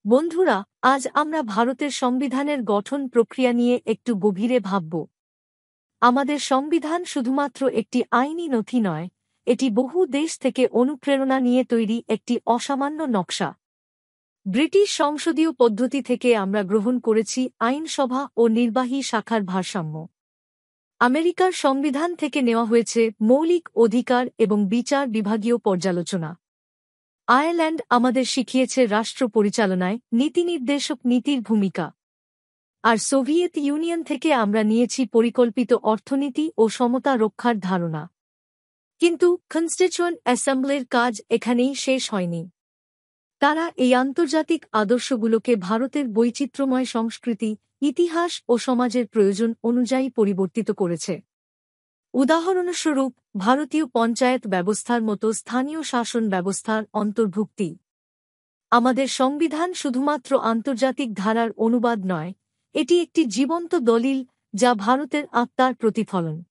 বন্ধুরা, আজ আমরা ভারতের সংবিধানের গঠন প্রক্রিয়া নিয়ে একটু গভীরে ভাবব। আমাদের সংবিধান শুধুমাত্র একটি আইনি নথি নয়, এটি বহু দেশ থেকে অনুপ্রেরণা নিয়ে তৈরি একটি অসামান্য নকশা। ব্রিটিশ সংসদীয় পদ্ধতি থেকে আমরা গ্রহণ করেছি আইনসভা ও নির্বাহী শাখার ভারসাম্য। আমেরিকার সংবিধান থেকে নেওয়া হয়েছে মৌলিক অধিকার এবং বিচার বিভাগীয় পর্যালোচনা। আয়ারল্যান্ড আমাদের শিখিয়েছে রাষ্ট্র পরিচালনায় নীতিনির্দেশক নীতির ভূমিকা। আর সোভিয়েত ইউনিয়ন থেকে আমরা নিয়েছি পরিকল্পিত অর্থনীতি ও সমতা রক্ষার ধারণা। কিন্তু কনস্টিটিউয়েন্ট অ্যাসেম্বলির কাজ এখানেই শেষ হয়নি। তারা এই আন্তর্জাতিক আদর্শগুলোকে ভারতের বৈচিত্র্যময় সংস্কৃতি, ইতিহাস ও সমাজের প্রয়োজন অনুযায়ী পরিবর্তিত করেছে। উদাহরণস্বরূপ, ভারতীয় পঞ্চায়েত ব্যবস্থার মতো স্থানীয় শাসন ব্যবস্থার অন্তর্ভুক্তি। আমাদের সংবিধান শুধুমাত্র আন্তর্জাতিক ধারার অনুবাদ নয়, এটি একটি জীবন্ত দলিল যা ভারতের আত্মার প্রতিফলন।